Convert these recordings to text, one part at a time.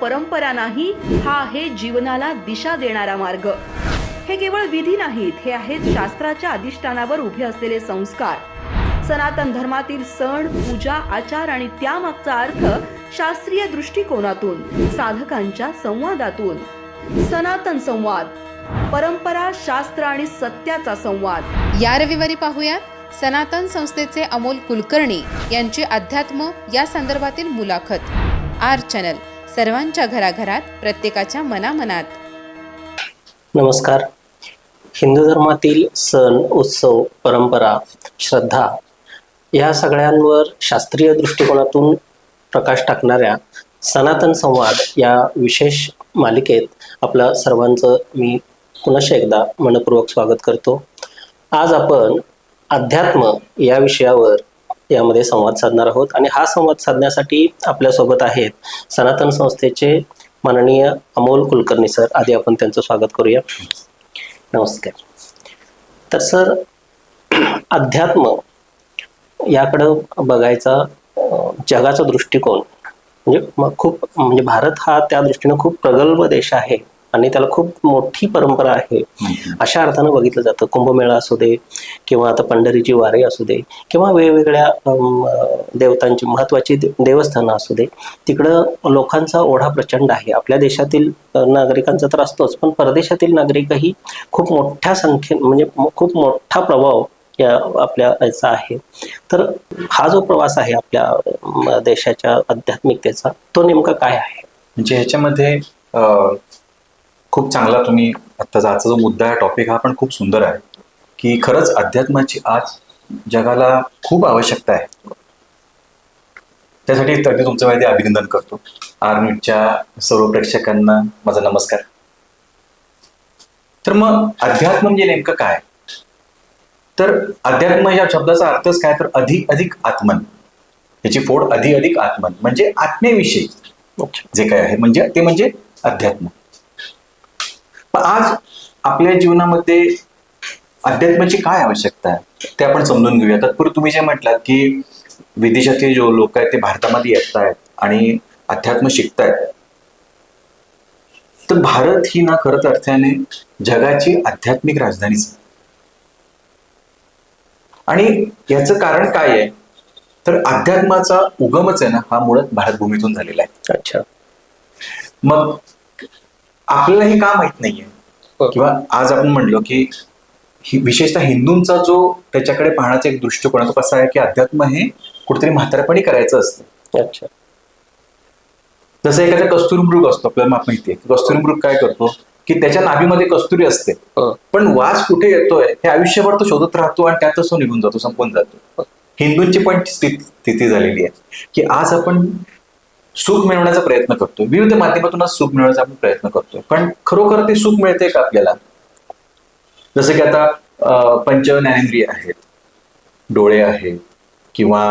परंपरा नाही, हा आहे जीवनाला दिशा देणारा मार्ग. हे केवळ विधी नाहीत, हे आहेत शास्त्राच्या अधिष्ठानावर उभे असलेले संस्कार. सनातन धर्मातील सण, पूजा, आचार आणि त्यामागचा अर्थ शास्त्रीय दृष्टिकोनातून, साधकांच्या संवादातून. सनातन संवाद, परंपरा, शास्त्र आणि सत्याचा संवाद. या रविवारी पाहूयात सनातन संस्थेचे अमोल कुलकर्णी यांची अध्यात्म या संदर्भातील मुलाखत. आर चॅनल, सर्वांच्या घराघरात, प्रत्येकाच्या मनामनात. नमस्कार. हिंदू धर्मातील सण, उत्सव, परंपरा, श्रद्धा या सगळ्यांवर शास्त्रीय दृष्टिकोनातून प्रकाश टाकणाऱ्या सनातन संवाद या विशेष मालिकेत आपलं सर्वांचं मी पुनश्च एकदा मनपूर्वक स्वागत करतो. आज आपण अध्यात्म या विषयावर यामध्ये संवाद साधणार आहोत आणि हा संवाद साधण्यासाठी आपल्यासोबत आहेत सनातन संस्थेचे माननीय अमोल कुलकर्णी सर. आधी आपण त्यांचं स्वागत करूया. नमस्कार. तर सर, अध्यात्म याकडं बघायचा जगाचा दृष्टिकोन म्हणजे भारत हा त्या दृष्टीने खूप प्रगल्भ देश आहे आणि त्याला खूप मोठी परंपरा आहे अशा अर्थानं बघितलं जातं. कुंभमेळा असू दे किंवा आता पंढरीची वारी असू दे किंवा वेगवेगळ्या देवतांची महत्वाची देवस्थानं असू दे, तिकडं लोकांचा ओढा प्रचंड आहे. आपल्या देशातील नागरिकांचा तर असतोच, पण परदेशातील नागरिकही खूप मोठ्या संख्येने म्हणजे खूप मोठा प्रभाव या आपल्या याचा आहे. तर हा जो प्रवास आहे आपल्या देशाच्या आध्यात्मिकतेचा, तो नेमका काय आहे? म्हणजे ह्याच्यामध्ये खूप चांगला तुम्ही आत्ताचा आजचा जो मुद्दा आहे, टॉपिक हा पण खूप सुंदर आहे की खरंच अध्यात्माची आज जगाला खूप आवश्यकता आहे. त्यासाठी अगदी तुमचं माहिती अभिनंदन करतो. आर न्यूजच्या सर्व प्रेक्षकांना माझा नमस्कार. तर मग अध्यात्म म्हणजे नेमकं काय? तर अध्यात्म या शब्दाचा अर्थच काय? तर अधिक आत्मन. याची फोड अधिक आत्मन म्हणजे आत्मेविषयी जे काय आहे म्हणजे ते म्हणजे अध्यात्म. आज आपल्या जीवनामध्ये अध्यात्माची काय आवश्यकता आहे ते आपण समजून घेऊया. तत्पूर्वी तुम्ही जे म्हटलात की विदेशातील जो लोक आहेत ते भारतामध्ये येत आहेत आणि अध्यात्म शिकतायत, तर भारत ही ना खरंच अर्थाने जगाची आध्यात्मिक राजधानीच आहे. आणि याचं कारण काय आहे? तर अध्यात्माचा उगमच आहे ना हा मुळात भारतभूमीतून झालेला आहे. अच्छा. मग आपल्याला हे का माहित नाहीये किंवा आज आपण म्हणलो की विशेषतः हिंदूंचा जो त्याच्याकडे पाहण्याचा एक दृष्टिकोन तो कसा आहे की अध्यात्म हे कुठेतरी म्हातारपणी करायचं असतं. अच्छा. जसं एखादा कस्तुरीमृग असतो, आपल्याला माहितीये कस्तुरीमृग काय करतो की त्याच्या नाभीमध्ये कस्तुरी असते, पण वास कुठे येतोय हे आयुष्यभर तो शोधत राहतो आणि त्यातच तो निघून जातो, संपून जातो. हिंदूंची पण स्थिती झालेली आहे की आज आपण सुख मिळवण्याचा प्रयत्न करतोय, विविध माध्यमातून सुख मिळवण्याचा आपण प्रयत्न करतोय, पण खरोखर ते सुख मिळते का आपल्याला? जसं की आता पंच ज्ञानेंद्रिय आहेत, डोळे आहेत किंवा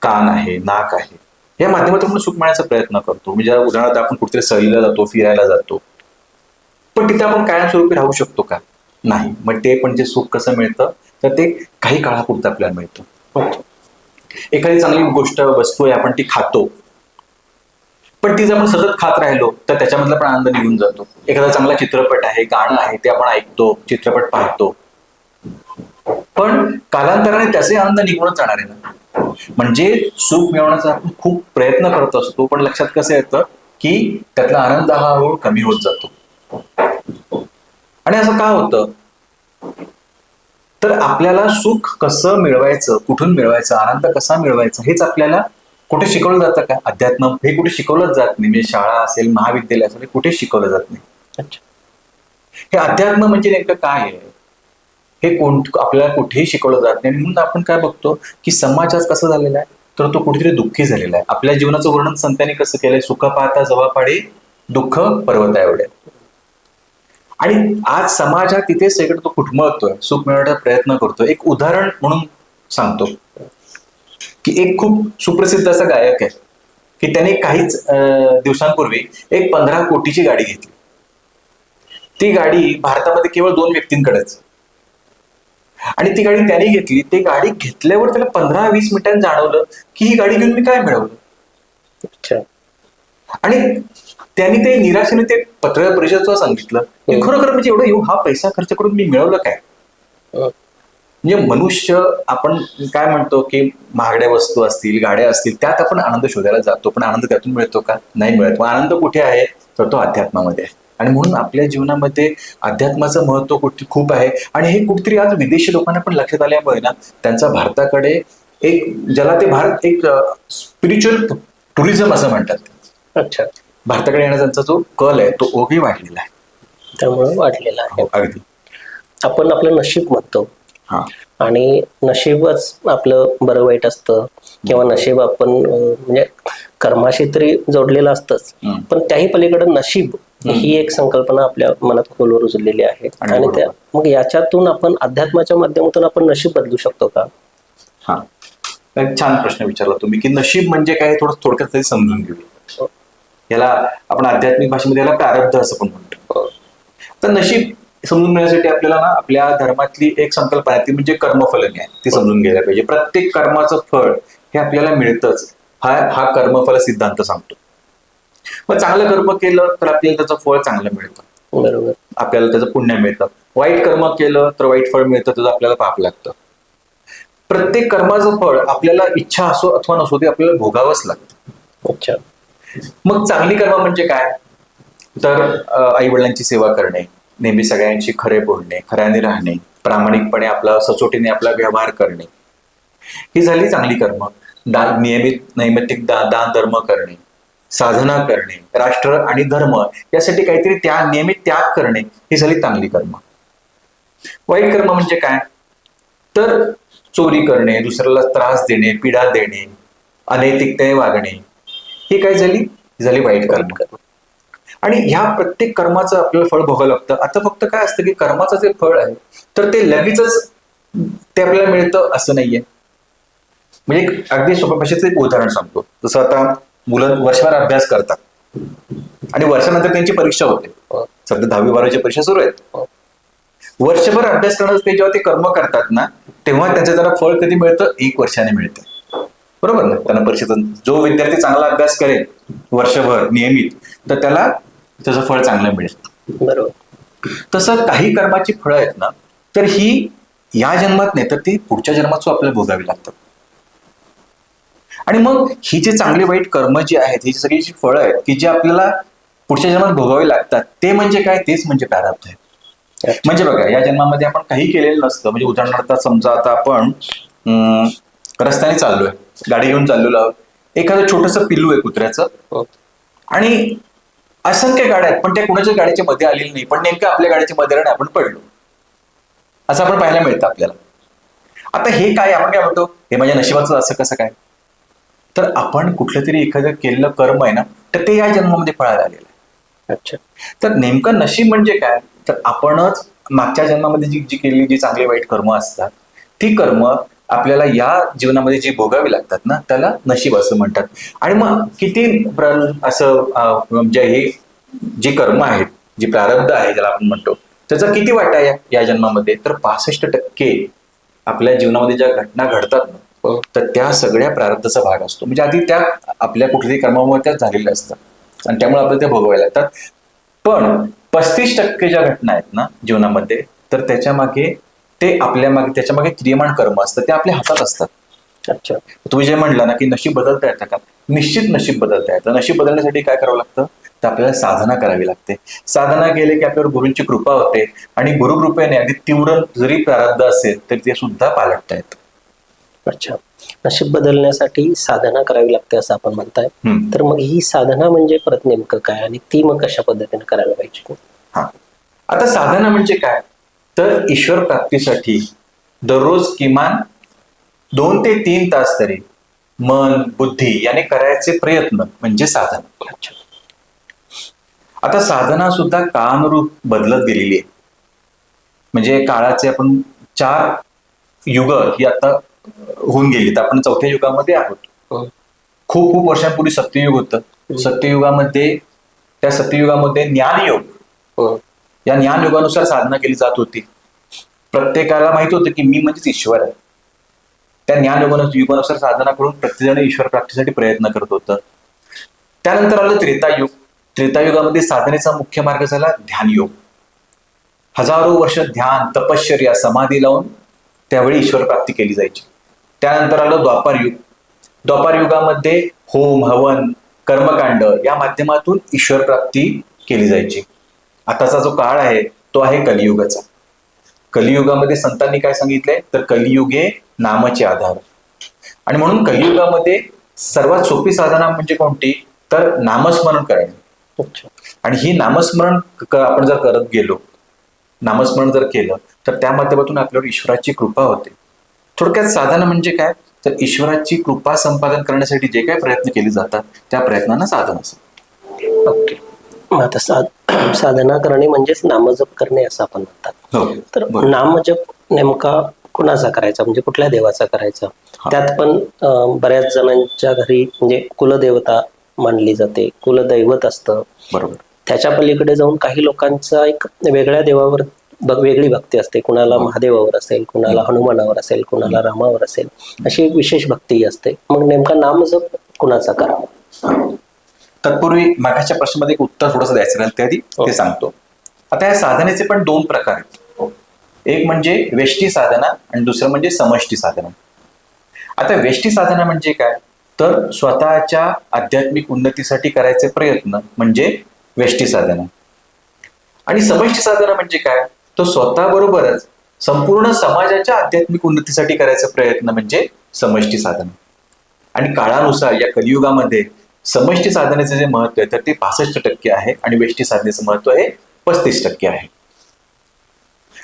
कान आहे, नाक आहे, या माध्यमातून सुख मिळण्याचा प्रयत्न करतो. म्हणजे उदाहरणार्थ आपण कुठेतरी सहलीला जातो, फिरायला जातो, पण तिथे आपण कायमस्वरूपी राहू शकतो का? नाही. मग ते पण जे सुख कसं मिळतं तर ते काही काळापुरतं आपल्याला मिळतं. एखादी चांगली गोष्ट वस्तू आहे, आपण ती खातो, पण ती जर आपण सतत खात राहिलो तर त्याच्यामधला पण आनंद निघून जातो. एखादा चांगला चित्रपट आहे, गाणं आहे, ते आपण ऐकतो, चित्रपट पाहतो, पण कालांतराने त्याचे आनंद निघूनच जाणार आहे ना. म्हणजे सुख मिळवण्याचा आपण खूप प्रयत्न करत असतो, पण लक्षात कसं येतं की त्यातला आनंद हा हळूहळू कमी होत जातो. आणि असं का होतं? तर आपल्याला सुख कसं मिळवायचं, कुठून मिळवायचं, आनंद कसा मिळवायचा हेच आपल्याला कुठे शिकवलं जातं का? अध्यात्म हे कुठे शिकवलंच जात नाही. म्हणजे शाळा असेल, महाविद्यालय असेल, कुठे शिकवलं जात नाही. अच्छा. हे अध्यात्म म्हणजे नेमकं काय आहे हे आपल्याला कुठेही शिकवलं जात नाही. आणि म्हणून आपण काय बघतो की समाज आज कसा झालेला आहे तर तो कुठेतरी दुःखी झालेला आहे. आपल्या जीवनाचं वर्णन संतांनी कसं केलंय? सुख पाहता जवा पाडे, दुःख पर्वता एवढे. आणि आज समाज हा तिथे सगळं तो कुटमळतोय, सुख मिळवण्याचा प्रयत्न करतोय. एक उदाहरण म्हणून सांगतो की एक खूप सुप्रसिद्ध असा गायक आहे की त्याने काहीच दिवसांपूर्वी एक 15 कोटीची गाडी घेतली. ती गाडी भारतामध्ये केवळ 2 व्यक्तींकडेच, आणि ती गाडी त्याने घेतली. ती गाडी घेतल्यावर त्याला 15-20 मिनिटांनी जाणवलं की ही गाडी घेऊन मी काय मिळवलं. अच्छा. आणि त्यांनी ते निराशेने ते पत्रकार परिषदेचं सांगितलं की खरोखर म्हणजे एवढं हा पैसा खर्च करून मी मिळवलं काय. म्हणजे मनुष्य आपण काय म्हणतो की महागड्या वस्तू असतील, गाड्या असतील, त्यात आपण आनंद शोधायला जातो, पण आनंद त्यातून मिळतो का? नाही मिळत. मग आनंद कुठे आहे? तर तो अध्यात्मामध्ये आहे. आणि म्हणून आपल्या जीवनामध्ये अध्यात्माचं महत्व खूप आहे. आणि हे कुठेतरी आज विदेशी लोकांना पण लक्षात आल्यामुळे ना त्यांचा भारताकडे एक, ज्याला ते भारत एक स्पिरिच्युअल टुरिझम असं म्हणतात. अच्छा. भारताकडे येण्याचा त्यांचा जो कल आहे तो ओघही वाढलेला आहे. त्यामुळे वाढलेला आहे. अगदी. आपण आपलं नशीब म्हणतो हा. आणि नशीबच आपलं बरं वाईट असतं, किंवा नशीब आपण म्हणजे कर्माशी तरी जोडलेलं असतंच, पण त्याही पलीकडे नशीब ही एक संकल्पना आपल्या मनात खोलवर रुजलेली आहे. आणि त्या मग याच्यातून आपण अध्यात्माच्या माध्यमातून आपण नशीब बदलू शकतो का? हा, एक छान प्रश्न विचारला तुम्ही की नशीब म्हणजे काय, थोडक्यात तरी समजून घेऊया. याला आपण आध्यात्मिक भाषेमध्ये याला प्रारब्ध असं पण म्हणतो. तर नशीब समजून घेण्यासाठी आपल्याला ना आपल्या धर्मातली एक संकल्पना आहे ती म्हणजे कर्मफल आहे, ती समजून घ्यायला पाहिजे. प्रत्येक कर्माचं फळ हे आपल्याला मिळतंच, हा कर्मफल सिद्धांत सांगतो. मग चांगलं कर्म केलं तर आपल्याला त्याचं फळ चांगलं मिळतं, बरोबर, आपल्याला त्याचं पुण्य मिळतं. वाईट कर्म केलं तर वाईट फळ मिळतं, त्याचं आपल्याला पाप लागतं. प्रत्येक कर्माचं फळ आपल्याला इच्छा असो अथवा नसो ते आपल्याला भोगावंच लागतं. अच्छा. मग चांगली कर्म म्हणजे काय, तर आई वडिलांची सेवा करणे, नेहमी सगळ्यांशी खरे बोलणे, खऱ्याने राहणे, प्रामाणिकपणे आपला सचोटीने आपला व्यवहार करणे, ही झाली चांगली कर्म. नियमित नैमित्तिक दान धर्म करणे, साधना करणे, राष्ट्र आणि धर्म यासाठी काहीतरी नियमित त्याग करणे, ही झाली चांगली कर्म. वाईट कर्म म्हणजे काय, तर चोरी करणे, दुसऱ्याला त्रास देणे, पीडा देणे, अनैतिकतेने वागणे, ही काय झाली वाईट कर्म. आणि ह्या प्रत्येक कर्माचं आपल्याला फळ भोगावं लागतं. आता फक्त काय असतं की कर्माचं जे फळ आहे तर ते लगेचच ते आपल्याला मिळतं असं नाहीये. म्हणजे एक अगदी सोप्या भाषेचं एक उदाहरण सांगतो. जसं आता मुलं वर्षभर अभ्यास करतात आणि वर्षानंतर त्यांची परीक्षा होते. सध्या 10वी-12वी परीक्षा सुरू आहेत. वर्षभर अभ्यास करणं ते जेव्हा ते कर्म करतात ना तेव्हा त्यांचं जरा फळ कधी मिळतं, 1 वर्षाने मिळतं. बरोबर ना. त्यांना परीक्षेतून जो विद्यार्थी चांगला अभ्यास करेल वर्षभर नियमित तर त्याला त्याचं फळ चांगलं मिळेल. बरोबर. तसं काही कर्माची फळं आहेत ना तर ही या जन्मात नाही तर ती पुढच्या जन्मात आपल्याला भोगावी लागतात. आणि मग ही जे चांगले वाईट कर्म जी आहेत ही सगळी जी फळं आहेत की जी आपल्याला पुढच्या जन्मात भोगावी लागतात ते म्हणजे काय, तेच म्हणजे प्रारब्ध आहे. म्हणजे बघा, या जन्मामध्ये आपण काही केलेलं नसतं. म्हणजे उदाहरणार्थ समजा आता आपण रस्त्याने चाललोय, गाडी घेऊन चाललेलो आहोत, एखादं छोटंसं पिल्लू आहे कुत्र्याचं आणि असंख्य गाड्या आहेत पण त्या कुणाच्या गाडीच्या मध्ये आलेली नाही, पण नेमकं आपल्या गाडीच्या मध्ये आपण पडलो असं आपण पाहायला मिळतं आपल्याला. आता हे काय, आपण काय म्हणतो हे माझ्या नशिबाचं असं कसं काय, तर आपण कुठलं तरी एखादं केलेलं कर्म आहे ना तर ते या जन्मामध्ये फळायला आलेलं आहे. अच्छा. तर नेमकं नशीब म्हणजे काय, तर आपणच मागच्या जन्मामध्ये जी केलेली जी चांगली वाईट कर्म असतात ती कर्म आपल्याला या जीवनामध्ये जी भोगावी लागतात ना त्याला नशीब असं म्हणतात. आणि मग किती असं म्हणजे हे जी कर्म आहेत, जी प्रारब्ध आहे ज्याला आपण म्हणतो, त्याचा किती वाटा आहे या जन्मामध्ये, तर 65% आपल्या जीवनामध्ये ज्या घटना घडतात ना तर त्या सगळ्या प्रारब्धाचा भाग असतो. म्हणजे आधी त्या आपल्या कुठल्याही कर्मामुळे त्या झालेल्या असतात आणि त्यामुळे आपल्याला त्या भोगाव्या लागतात. पण 35% ज्या घटना आहेत ना जीवनामध्ये तर त्याच्या मागे त्याच्या मागे क्रियमाण कर्म असतं, ते आपल्या हातात असतात. अच्छा. तुम्ही जे म्हणला ना की नशीब बदलता येतं का, निश्चित नशीब बदलता येतं. नशीब बदलण्यासाठी काय करावं लागतं, तर आपल्याला साधना करावी लागते. साधना केली की आपल्यावर गुरूंची कृपा होते आणि गुरुकृपेने अगदी तीव्र जरी प्रारब्ध असेल तरी ते सुद्धा पालटता येतं. अच्छा. नशीब बदलण्यासाठी साधना करावी लागते असं आपण म्हणताय. तर मग ही साधना म्हणजे परत नेमकं काय आणि ती मग कशा पद्धतीने करायला पाहिजे? हा, आता साधना म्हणजे काय, तर ईश्वर प्राप्तीसाठी दररोज किमान 2 ते 3 तास तरी मन बुद्धी याने करायचे प्रयत्न म्हणजे साधना. अच्छा. आता साधना सुद्धा काळानुरूप बदलत गेलेली आहे. म्हणजे काळाचे आपण 4 युग ही आता होऊन गेलीत. आपण 4थ्या युगामध्ये आहोत. खूप खूप वर्षांपूर्वी सत्ययुग होतं. सत्ययुगामध्ये त्या सत्ययुगामध्ये ज्ञानयोग, या ज्ञानयुगानुसार साधना केली जात होती. प्रत्येकाला माहित होतं की मी म्हणजेच ईश्वर आहे. त्या युगानुसार साधना करून प्रत्येकजण ईश्वर प्राप्तीसाठी प्रयत्न करत होतं. त्यानंतर आलं त्रेतायुग. त्रेतायुगामध्ये साधनेचा मुख्य मार्ग झाला ध्यानयोग. हजारो वर्ष ध्यान, तपश्चर्या, समाधी लावून त्यावेळी ईश्वर प्राप्ती केली जायची. त्यानंतर आलं द्वापार युग. द्वापार युगामध्ये होम, हवन, कर्मकांड या माध्यमातून ईश्वर प्राप्ती केली जायची. आताचा जो काळ आहे तो आहे कलियुगाचा. कलियुगामध्ये संतांनी काय सांगितलंय तर कलियुगे नामाचे आधार. आणि म्हणून कलियुगामध्ये सर्वात सोपी साधना म्हणजे कोणती तर नामस्मरण करणे. आणि ही नामस्मरण आपण जर करत गेलो, नामस्मरण जर केलं तर त्या माध्यमातून आपल्यावर ईश्वराची कृपा होते. थोडक्यात साधना म्हणजे काय तर ईश्वराची कृपा संपादन करण्यासाठी जे काही प्रयत्न केले जातात त्या प्रयत्नांना साधन असतं. ओके. मग आता साधना करणे म्हणजेच नामजप करणे असं आपण म्हणतात. हो, तर बरोबर. नामजप नेमका कुणाचा करायचा म्हणजे कुठल्या देवाचा करायचा? त्यात पण बऱ्याच जणांच्या घरी म्हणजे कुलदेवता मानली जाते, कुलदैवत असतं. बरोबर. त्याच्या पलीकडे जाऊन काही लोकांचा एक वेगळ्या देवावर वेगळी भक्ती असते. कुणाला महादेवावर असेल, कुणाला हनुमानावर असेल, कुणाला रामावर असेल, अशी विशेष भक्ती असते. मग नेमका नामजप कुणाचा करावा? तत्पूर्वी मागाच्या प्रश्नामध्ये एक उत्तर थोडंसं द्यायचं राहिलं, त्याआधी ते सांगतो. आता या साधनेचे पण दोन प्रकार आहेत. एक म्हणजे वेष्टी साधना आणि दुसरं म्हणजे समष्टी साधना. आता वेष्टी साधना म्हणजे काय तर स्वतःच्या आध्यात्मिक उन्नतीसाठी करायचे प्रयत्न म्हणजे वेष्टी साधना. आणि समष्टी साधना म्हणजे काय तो स्वतःबरोबरच संपूर्ण समाजाच्या आध्यात्मिक उन्नतीसाठी करायचा प्रयत्न म्हणजे समष्टी साधना. आणि काळानुसार या कलियुगामध्ये समष्टी साधनेचे जे महत्व आहे तर ते 65% आहे आणि वेष्टी साधनेचं महत्व आहे 35% आहे.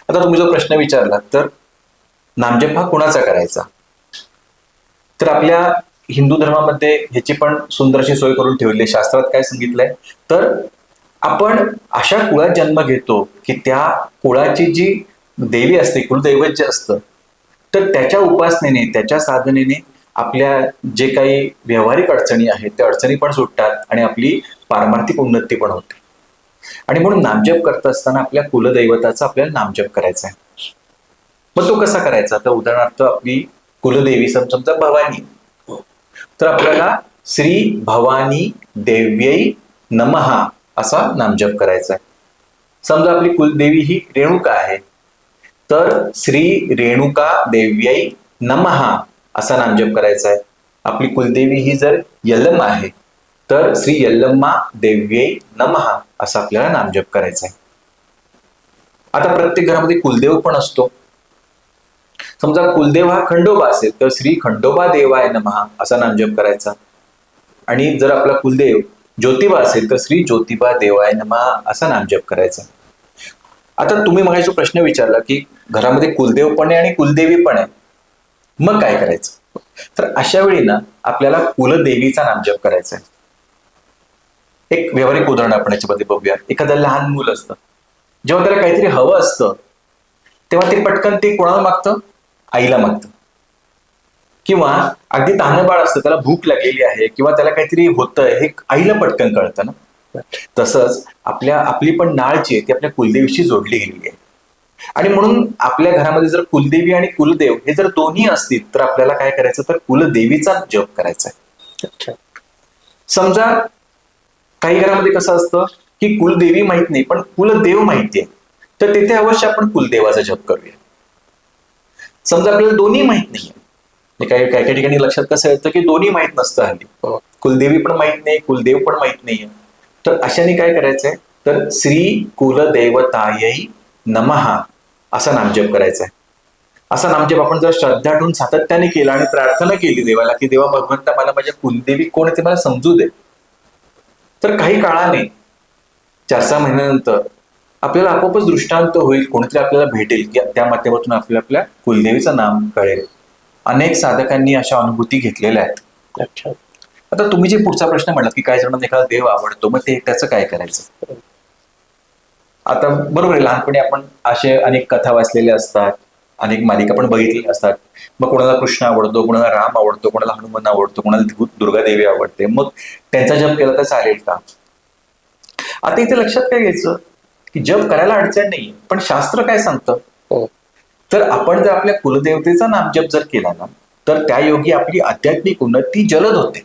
आता तुम्ही जो प्रश्न विचारला तर नामजप हा कुणाचा करायचा तर आपल्या हिंदू धर्मामध्ये ह्याची पण सुंदरशी सोय करून ठेवली आहे. शास्त्रात काय सांगितलंय तर आपण अशा कुळात जन्म घेतो की त्या कुळाची जी देवी असते, कुलदैवत जे असतं तर त्याच्या उपासनेने, त्याच्या साधनेने आपल्या जे काही व्यावहारिक अडचणी आहेत त्या अडचणी पण सुटतात आणि आपली पारमार्थिक उन्नती पण होते. आणि म्हणून नामजप करत असताना आपल्या कुलदैवताचा आपल्याला नामजप करायचा आहे. मग तो कसा करायचा तर उदाहरणार्थ आपली कुलदेवी समजा भवानी, तर आपल्याला श्री भवानी देव्यै नमः असा नामजप करायचा आहे. समजा आपली कुलदेवी ही रेणुका आहे तर श्री रेणुका देव्यै नमः असा नामजप करायचा आहे. आपली कुलदेवी ही जर यल्लम्मा आहे तर श्री यल्लम्मा देव्यै नमः असा आपल्याला नामजप करायचा आहे. आता प्रत्येक घरामध्ये कुलदेव पण असतो. समजा कुलदेव हा खंडोबा असेल तर श्री खंडोबा देवाय नमः असा नामजप करायचा. आणि जर आपला कुलदेव ज्योतिबा असेल तर श्री ज्योतिबा देवाय नमः असा नामजप करायचा. आता तुम्ही मला जो प्रश्न विचारला की घरामध्ये कुलदेव पण आहे आणि कुलदेवी पण आहे मग काय करायचं तर अशा वेळी ना आपल्याला कुलदेवीचा नामजप करायचा आहे. एक व्यावहारिक उदाहरण आपण याच्यामध्ये बघूया. एखादं लहान मूल असतं, जेव्हा त्याला काहीतरी हवं असतं तेव्हा ते पटकन ते कोणाला मागतं आईला मागतं. किंवा अगदी तान्हं बाळ असतं, त्याला भूक लागलेली आहे किंवा त्याला काहीतरी होतंय हे आईला पटकन कळतं ना. तसंच आपली पण नाळ जी आहे ती आपल्या कुलदेवीशी जोडली गेलेली आहे. आणि म्हणून आपल्या घरामध्ये जर कुलदेवी आणि कुलदेव हे जर दोन्ही असतील तर आपल्याला काय करायचं तर कुलदेवीचा जप करायचा आहे. समजा काही घरामध्ये कसं असतं की कुलदेवी माहित नाही पण कुलदेव माहिती आहे तर तिथे अवश्य आपण कुलदेवाचा जप करूया. समजा आपल्याला दोन्ही माहित नाहीये, काही काही ठिकाणी लक्षात कसं येतं की दोन्ही माहित नसतं हल्ली, कुलदेवी पण माहित नाही कुलदेव पण माहित नाहीये, तर अशाने काय करायचंय तर श्री कुलदेवतायै नमः असा नामजप करायचा आहे. असा नामजप आपण जर श्रद्धा ठेवून सातत्याने केला आणि प्रार्थना केली देवाला की देवा भगवंता मला माझ्या कुलदेवी कोण आहे ते मला समजू दे, तर काही काळाने 4-6 महिन्यानंतर आपल्याला आपोआपच दृष्टांत होईल, कोणीतरी आपल्याला भेटेल की त्या माध्यमातून आपल्या कुलदेवीचं नाम कळेल. अनेक साधकांनी अशा अनुभूती घेतलेल्या आहेत. अच्छा. आता तुम्ही जे पुढचा प्रश्न म्हटला की काही जणांना एखादा देव आवडतो मग ते त्याचं काय करायचं. आता बरोबर आहे, लहानपणी आपण असे अनेक कथा वाचलेल्या असतात, अनेक मालिका पण बघितलेल्या असतात. मग कोणाला कृष्ण आवडतो, कोणाला राम आवडतो, कोणाला हनुमान आवडतो, कोणाला दुर्गा देवी आवडते. मग त्यांचा जप केला तर चालेल का. आता इथे लक्षात काय घ्यायचं की जप करायला अडचण नाही पण शास्त्र काय सांगतं तर आपण जर आपल्या कुलदेवतेचा नामजप जर केला ना तर त्या योगी आपली आध्यात्मिक उन्नती जलद होते.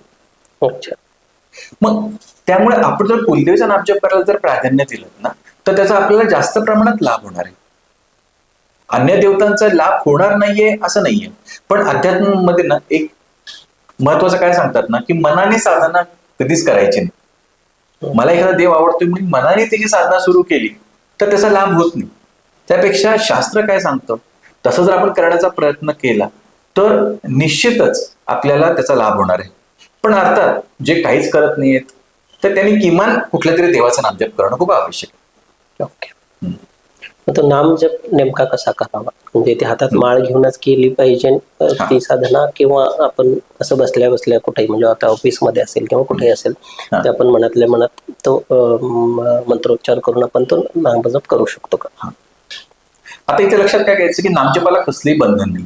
अच्छा. मग त्यामुळे आपण जर कुलदेवीचा नामजप करायला जर प्राधान्य दिलं ना, तर त्याचा आपल्याला जास्त प्रमाणात लाभ होणार आहे. अन्य देवतांचा लाभ होणार नाहीये असं नाहीये, पण अध्यात्मामध्ये ना एक महत्वाचं काय सांगतात ना, की मनाने साधना कधीच करायची नाही. मला एखादा देव आवडतोय म्हणून मनाने त्याची साधना सुरू केली तर त्याचा लाभ होत नाही. त्यापेक्षा शास्त्र काय सांगतं तसं जर आपण करण्याचा प्रयत्न केला तर निश्चितच आपल्याला त्याचा लाभ होणार आहे. पण अर्थात जे काहीच करत नाहीयेत तर त्यांनी किमान कुठल्या तरी देवाचा नामजप करणं खूप आवश्यक आहे. ओके. मग तो नामजप नेमका कसा करावा? म्हणजे ते हातात माळ घेऊनच केली पाहिजे ती साधना, किंवा आपण असं बसल्या बसल्या कुठेही, म्हणजे आता ऑफिसमध्ये असेल किंवा कुठेही असेल, ते आपण मनातल्या मनात तो मंत्रोच्चार करून आपण तो नामजप करू शकतो का? आता इथे लक्षात काय घ्यायचं की नामजपाला कसलंही बंधन नाही.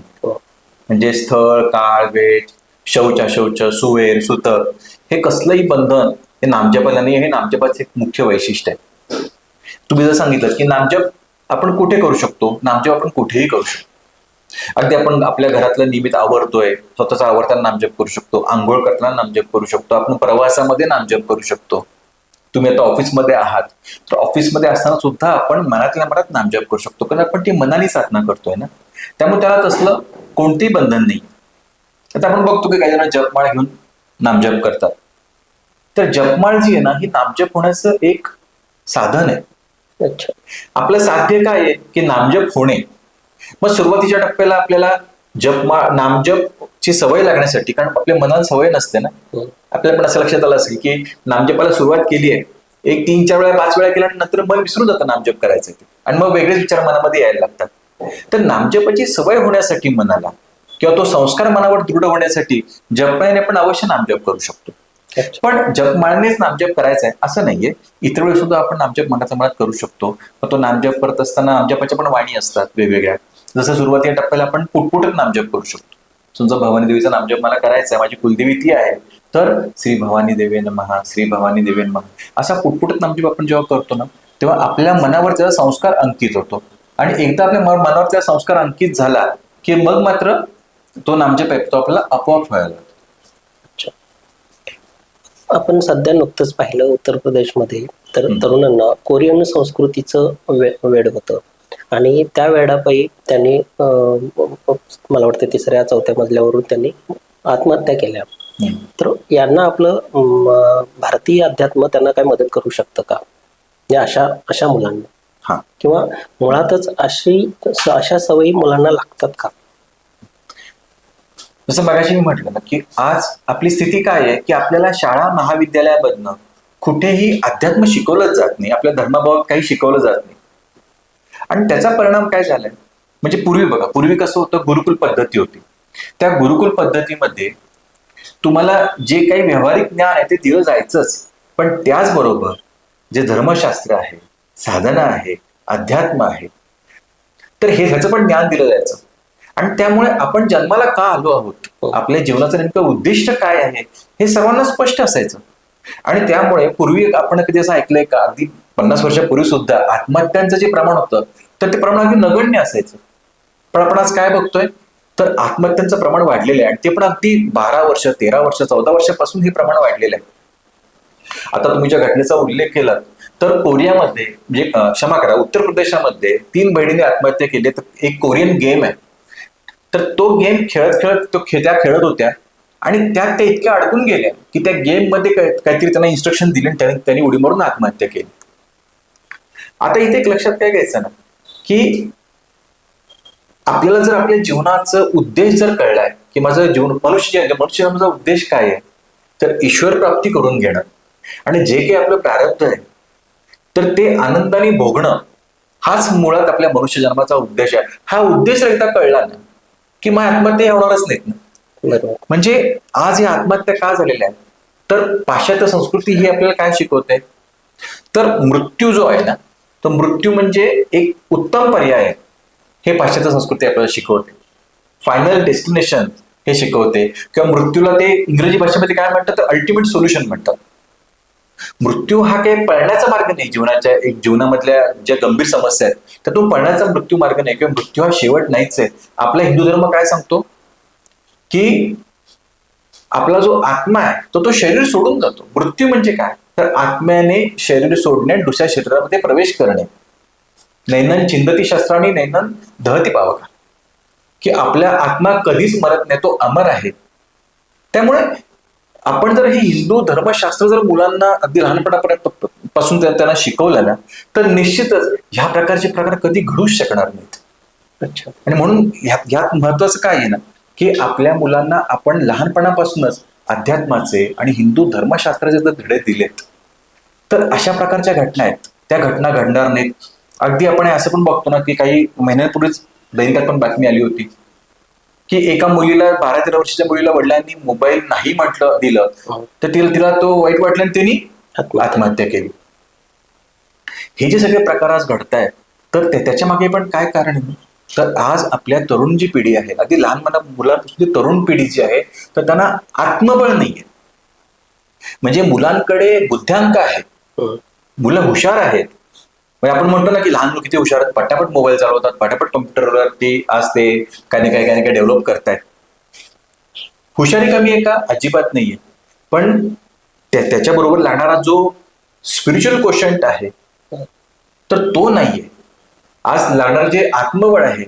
म्हणजे स्थळ, काळ, वेळ, शौच, सुवेर, सुतर हे कसलंही बंधन हे नामजपाला नाही. हे नामजपाचं एक मुख्य वैशिष्ट्य आहे. तुम्ही जर सांगितलं की नामजप आपण कुठे करू शकतो, नामजप आपण कुठेही करू शकतो. अगदी आपण आपल्या घरातलं नियमित आवरतोय, स्वतःचा आवडताना नामजप करू शकतो, आंघोळ करताना नामजप करू शकतो, आपण प्रवासामध्ये नामजप करू शकतो. तुम्ही आता ऑफिसमध्ये आहात तर ऑफिसमध्ये असताना सुद्धा आपण मनातल्या मनात नामजप करू शकतो, कारण आपण ती मनाने साधना करतोय ना. त्यामुळे त्याला तसलं कोणतेही बंधन नाही. आता आपण बघतो की काही जण जपमाळ घेऊन नामजप करतात. तर जपमाळ जी आहे ना, ही नामजप होण्याचं एक साधन आहे. अच्छा. आपलं साध्य काय आहे की नामजप होणे. मग सुरुवातीच्या टप्प्याला आपल्याला नामजपची सवय लागण्यासाठी, कारण आपल्या मनाला सवय नसते ना. आपल्याला पण असं लक्षात आलं असेल की नामजपाला सुरुवात केली आहे, एक 3-4 वेळा 5 वेळा केल्यानंतर मन विसरून जातं नामजप करायचं आणि मग वेगळेच विचार मनामध्ये यायला लागतात. तर नामजपाची सवय होण्यासाठी मनाला, किंवा तो संस्कार मनावर दृढ होण्यासाठी जपमाळेने पण अवश्य नामजप करू शकतो. पण जपमाळेनेच नामजप करायचा आहे असं नाहीये. इतर वेळी सुद्धा आपण नामजप मनाच्या मनात करू शकतो. मग तो नामजप करत असताना नामजपाच्या पण वाणी असतात वेगवेगळ्या. जसं सुरुवातीच्या टप्प्याला आपण पुटपुटत नामजप करू शकतो. समजा भवानी देवीचा नामजप मला करायचा आहे, माझी कुलदेवी ती आहे, तर श्री भवानी देवे नमः, श्री भवानी देवे नमः असा पुटपुटत नामजप आपण जेव्हा करतो ना, तेव्हा आपल्या मनावर त्याचा संस्कार अंकित होतो. आणि एकदा आपल्या मनावर त्याचा संस्कार अंकित झाला की मग मात्र तो नामजप आहे तो आपल्याला आपोआप व्हायला लागतो. आपण सध्या नुकतंच पाहिलं उत्तर प्रदेशमध्ये, तर तरुणांना कोरियन संस्कृतीचं वेड होतं आणि त्या वेडापायी त्यांनी मला वाटतं 3ऱ्या-4थ्या मजल्यावरून त्यांनी आत्महत्या केल्या. तर यांना आपलं भारतीय अध्यात्म त्यांना काय मदत करू शकतं का, या अशा मुलांना, किंवा मुळातच अशा सवयी मुलांना लागतात का? जसं मगाशी मी म्हटलं ना की आज आपली स्थिती काय आहे की आपल्याला शाळा महाविद्यालयामधनं कुठेही अध्यात्म शिकवलंच जात नाही, आपल्या धर्माबाबत काही शिकवलं जात नाही. आणि त्याचा परिणाम काय झालाय, म्हणजे पूर्वी कसं होतं, गुरुकुल पद्धती होती. त्या गुरुकुल पद्धतीमध्ये तुम्हाला जे काही व्यावहारिक ज्ञान आहे ते दिलं जायचंच, पण त्याचबरोबर जे धर्मशास्त्र आहे, साधना आहे, अध्यात्म आहे, तर ह्याचं पण ज्ञान दिलं जायचं. आणि त्यामुळे आपण जन्माला का आलो आहोत, आपल्या जीवनाचं नेमकं उद्दिष्ट काय आहे हे सर्वांना स्पष्ट असायचं. आणि त्यामुळे पूर्वी आपण कधी असं ऐकलंय का, अगदी 50 वर्षापूर्वी सुद्धा आत्महत्यांचं जे प्रमाण होतं तर ते प्रमाण अगदी नगण्य असायचं. पण आपण आज काय बघतोय, तर आत्महत्यांचं प्रमाण वाढलेलं आहे, आणि ते पण अगदी 12 वर्ष, 13 वर्ष, 14 वर्षापासून हे प्रमाण वाढलेलं आहे. आता तुम्ही ज्या घटनेचा उल्लेख केला, तर कोरियामध्ये, म्हणजे क्षमा करा, उत्तर प्रदेशामध्ये 3 बहिणींनी आत्महत्या केली. तर एक कोरियन गेम आहे, तर तो गेम खेळत खेळत होत्या आणि त्यात त्या इतक्या अडकून गेल्या की त्या गेम मध्ये काहीतरी त्यांना इन्स्ट्रक्शन दिले आणि त्यांनी उडी मारून आत्महत्या केली. आता इथे एक लक्षात काय घ्यायचं ना, की आपल्याला जर आपल्या जीवनाचं उद्देश जर कळलाय की माझं जीवन मनुष्य उद्देश काय आहे, तर ईश्वर प्राप्ती करून घेणं आणि जे काही आपलं प्रारब्ध आहे तर ते आनंदाने भोगणं, हाच मुळात आपल्या मनुष्य जन्माचा उद्देश आहे. हा उद्देश एकदा कळला ना की मग आत्महत्या होणारच नाहीत ना. म्हणजे आज या आत्महत्या का झालेल्या आहेत, तर पाश्चात्य संस्कृती ही आपल्याला काय शिकवते, तर मृत्यू जो आहे ना, तो मृत्यू म्हणजे एक उत्तम पर्याय आहे हे पाश्चात्य संस्कृती आपल्याला शिकवते. फायनल डेस्टिनेशन हे शिकवते, किंवा मृत्यूला ते इंग्रजी भाषेमध्ये काय म्हणतात, तर अल्टिमेट सोल्युशन म्हणतात. मृत्यू हा काही पळण्याचा मार्ग नाही. जीवनामधल्या ज्या गंभीर समस्या आहेत तर तो पळण्याचा मृत्यू मार्ग नाही, किंवा मृत्यू हा शेवट नाहीच आहे. आपला हिंदू धर्म काय सांगतो की आपला जो आत्मा आहे तो शरीर सोडून जातो. मृत्यू म्हणजे काय, तर आत्म्याने शरीर सोडणे, दुसऱ्या शरीरामध्ये प्रवेश करणे. नैनन चिंदती शस्त्राने नैनन दहती पावका, की आपला आत्मा कधीच मरत नाही, तो अमर आहे. त्यामुळे आपण जर हे हिंदू धर्मशास्त्र जर मुलांना अगदी लहानपणापर्यंत पासून त्यांना शिकवलं ना, तर निश्चितच ह्या प्रकारचे प्रकार कधी घडूच शकणार नाहीत. अच्छा. आणि म्हणून ह्यात महत्वाचं काय आहे ना, की आपल्या मुलांना आपण लहानपणापासूनच अध्यात्माचे आणि हिंदू धर्मशास्त्राचे जर धडे दिलेत, तर अशा प्रकारच्या घटना आहेत त्या घटना घडणार नाहीत. अगदी आपण असं पण बघतो ना, की काही महिन्यांपूर्वीच दैनिकात पण बातमी आली होती की एका मुलीला, 12-13 वर्षाच्या मुलीला वडिलांनी मोबाईल नाही दिलं, तर तिला तो वाईट वाटलं आणि त्यांनी आत्महत्या केली. हे जे सगळे प्रकार आज घडतायत, तर त्याच्या मागे पण काय कारण आहे, तर आज आपल्या तरुण जी पिढी आहे, अगदी लहान मुलांपासून तरुण पिढी जी आहे, तर त्यांना आत्मबळ नाहीये. म्हणजे मुलांकडे बुद्ध्यांक आहे, मुलं हुशार आहेत. म्हणजे आपण म्हणतो ना की लहान मुलं किती हुशार आहेत, पटापट मोबाईल चालवतात, पटापट कम्प्युटरवरती आज ते काय ना काय डेव्हलप करतायत. हुशारी कमी आहे का, अजिबात नाहीये. पण त्याच्याबरोबर लागणारा जो स्पिरिच्युअल क्वोशंट आहे, तर तो नाहीये. आज लागणार जे आत्मबळ आहे,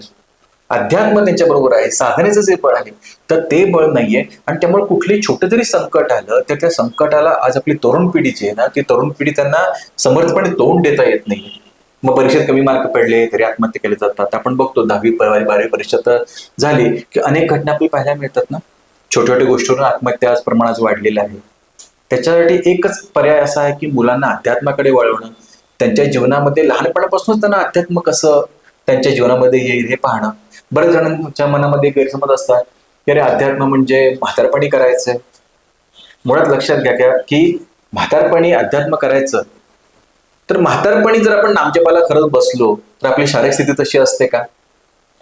अध्यात्म त्यांच्या बरोबर आहे, साधनेचं जे बळ आहे, तर ते बळ नाहीये. आणि त्यामुळे कुठलंही छोटं जरी संकट आलं, तर त्या संकटाला आज आपली तरुण पिढी जी आहे ना, ती तरुण पिढी त्यांना समर्थपणे तोंड देता येत नाही. मग परीक्षेत कमी मार्क पडले तरी आत्महत्या केले जातात. आपण बघतो 10वी 12वी परीक्षा तर झाली की अनेक घटना आपल्याला पाहायला मिळतात ना. छोट्या छोट्या गोष्टीवरून आत्महत्या आज प्रमाणात वाढलेलं आहे. त्याच्यासाठी एकच पर्याय असा आहे की मुलांना अध्यात्माकडे वळवणं, त्यांच्या जीवनामध्ये लहानपणापासूनच त्यांना अध्यात्म कसं त्यांच्या जीवनामध्ये येईल हे पाहणं. बऱ्याच जणांच्या मनामध्ये गैरसमज असतात की अरे अध्यात्म म्हणजे म्हातारपणी करायचंय. मुळात लक्षात घ्या की म्हातारपणी अध्यात्म करायचं, तर म्हातारपणी जर आपण नामजपाला खरंच बसलो तर आपली शारीरिक स्थिती तशी असते का,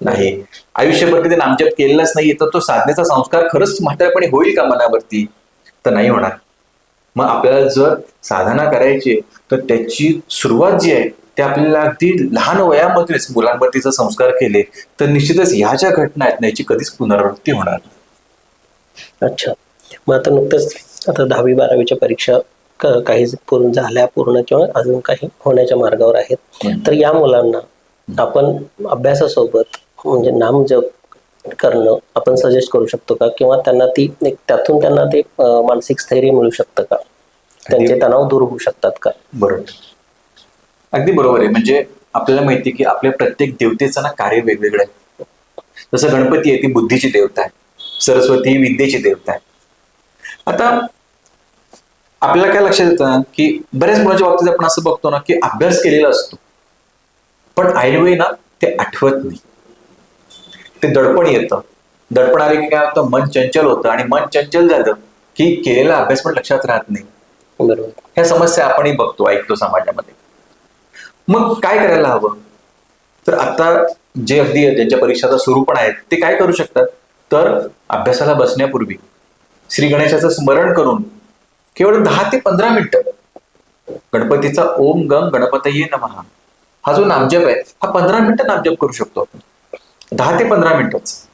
नाही. आयुष्यभर कधी नामजप केलेलाच नाही, तर तो साधनेचा संस्कार खरंच म्हातारपणी होईल का मनावरती, तर नाही होणार. मग आपल्याला जर साधना करायची तर त्याची सुरुवात जी आहे ते आपल्याला अगदी लहान वयामध्येच मुलांवरतीचा संस्कार केले तर निश्चितच ह्या ज्या घटना आहेत ना, याची कधीच पुनरावृत्ती होणार नाही. अच्छा. मग आता नुकतंच 10वी 12वीच्या परीक्षा काही पूर्ण किंवा अजून काही होण्याच्या मार्गावर आहेत. तर या मुलांना आपण अभ्यासासोबत म्हणजे नामजप करणं आपण सजेस्ट करू शकतो का, किंवा त्यांना त्यातून त्यांना ते मानसिक स्थैर्य मिळू शकतं का, त्यांचे तणाव दूर होऊ शकतात का? बरोबर, अगदी बरोबर आहे. म्हणजे आपल्याला माहिती आहे की आपल्या प्रत्येक देवतेचं ना कार्य वेगवेगळं आहे. जसं गणपती आहे ती बुद्धीची देवता आहे, सरस्वती ही विद्येची देवता आहे. आता आपल्याला काय लक्षात येतं की बऱ्याच मुलांच्या बाबतीत आपण असं बघतो ना की अभ्यास केलेला असतो पण ऐनवेळी ना ते आठवत नाही, ते दडपण येतं. दडपण आले की काय होतं, मन चंचल होतं, आणि मन चंचल झालं की केलेला अभ्यास पण लक्षात राहत नाही. बरोबर. ह्या समस्या आपणही बघतो, ऐकतो समाजामध्ये. मग काय करायला हवं, तर आता जे अगदी ज्यांच्या परीक्षाचा स्वरूप आहेत ते काय करू शकतात, तर अभ्यासाला बसण्यापूर्वी श्री गणेशाचं स्मरण करून केवळ 10 ते 15 मिनिटं गणपतीचा ओम गंग गणपतये नमः हा जो नामजप आहे, हा 15 मिनिटं नामजप करू शकतो आपण. 10 ते 15 मिनिटच.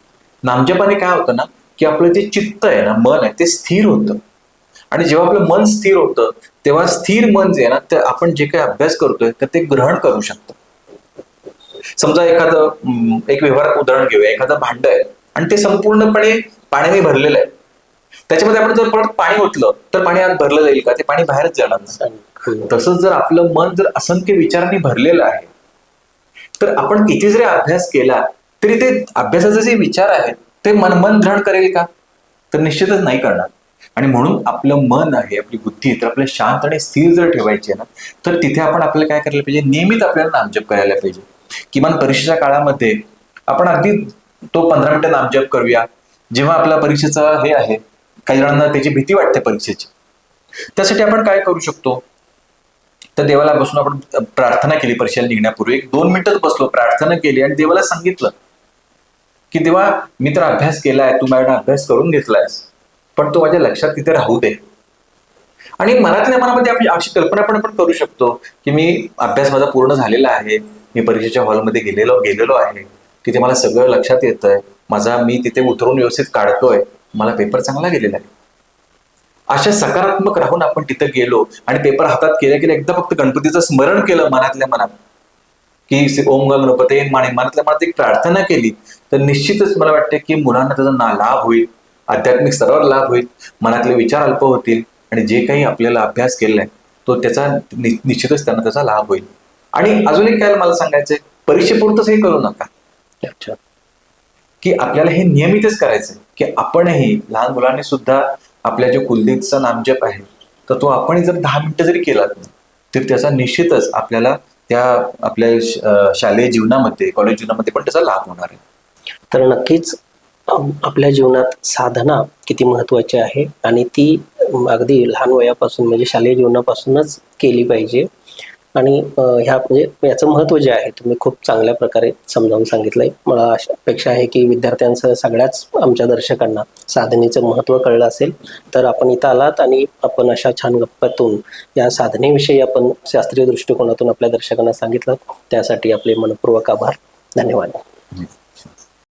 नामजपाने काय होतं ना की आपलं जे चित्त आहे ना, मन आहे, ते स्थिर होतं. आणि जेव्हा आपलं मन स्थिर होतं तेव्हा स्थिर मन जे आहे ना, ते आपण जे काही अभ्यास करतोय तर ते ग्रहण करू शकतो. समजा एक व्यवहारात उदाहरण घेऊया. एखादं भांड आहे आणि ते संपूर्णपणे पाण्याने भरलेलं आहे. त्याच्यामध्ये आपण जर परत पाणी ओतलं तर पाणी आत भरलं जाईल का, ते पाणी बाहेरच जाणार नाही. तसंच जर आपलं मन जर असंख्य विचारांनी भरलेलं आहे तर आपण किती जरी अभ्यास केला तरी ते अभ्यासाचे जे विचार आहेत ते मन ग्रहण करेल का, तर निश्चितच नाही करणार. आणि म्हणून आपलं मन आहे, आपली बुद्धी तर आपल्याला शांत आणि स्थिर जर ठेवायची आहे ना, तर तिथे आपण आपल्याला काय करायला पाहिजे, नियमित आपल्याला नामजप करायला पाहिजे. किमान परीक्षेच्या काळामध्ये आपण अगदी तो 15 मिनिटं नामजप करूया. जेव्हा आपल्या परीक्षेचं हे आहे, काही जणांना त्याची भीती वाटते परीक्षेची, त्यासाठी आपण काय करू शकतो, तर देवाला बसून आपण प्रार्थना केली. परीक्षेला निघण्यापूर्वी 1-2 मिनिटच बसलो, प्रार्थना केली आणि देवाला सांगितलं की देवा, मी तर अभ्यास केलाय, तू माझ्याकडे अभ्यास करून घेतलायस, पण तो माझ्या लक्षात तिथे राहू दे. आणि मनातल्या मनामध्ये आपली अशी कल्पना पण आपण करू शकतो की मी अभ्यास माझा पूर्ण झालेला आहे, मी परीक्षेच्या हॉलमध्ये गेलेलो आहे, तिथे मला सगळं लक्षात येतंय, मी तिथे उतरून व्यवस्थित काढतोय, मला पेपर चांगला गेलेला आहे. अशा सकारात्मक राहून आपण तिथं गेलो आणि पेपर हातात केल्या केल्या एकदा फक्त गणपतीचं स्मरण केलं मनातल्या मनात, की ओम गणपते माने मनातल्या मनात एक प्रार्थना केली, तर निश्चितच मला वाटते की मुलांना त्याचा लाभ होईल, आध्यात्मिक स्तरावर लाभ होईल, मनातले विचार अल्प होतील आणि जे काही आपल्याला अभ्यास केलाय तो त्याचा निश्चितच त्यांना त्याचा लाभ होईल. आणि अजून एक काय मला सांगायचंय, परीक्षेपुरतच हे करू नका, अच्छा. की आपल्याला हे नियमितच करायचंय, की आपणही लहान मुलांनी सुद्धा आपल्या जो कुलदेवीचा नामजप आहे तर तो आपण जर 10 मिनिटं जरी केला तर त्याचा निश्चितच आपल्याला त्या आपल्या शालेय जीवनामध्ये, कॉलेज जीवनामध्ये पण त्याचा लाभ होणार आहे. तर नक्कीच आपल्या जीवनात साधना किती महत्त्वाची आहे आणि ती अगदी लहान वयापासून म्हणजे शालेय जीवनापासूनच केली पाहिजे. आणि ह्या म्हणजे याचं महत्त्व जे आहे तुम्ही खूप चांगल्या प्रकारे समजावून सांगितलंय. मला अपेक्षा आहे की विद्यार्थ्यांसह सगळ्याच आमच्या दर्शकांना साधनेचं महत्त्व कळलं असेल. तर आपण इथं आलात आणि आपण अशा छान गप्पातून या साधनेविषयी आपण शास्त्रीय दृष्टिकोनातून आपल्या दर्शकांना सांगितलं, त्यासाठी आपले मनपूर्वक आभार. धन्यवाद.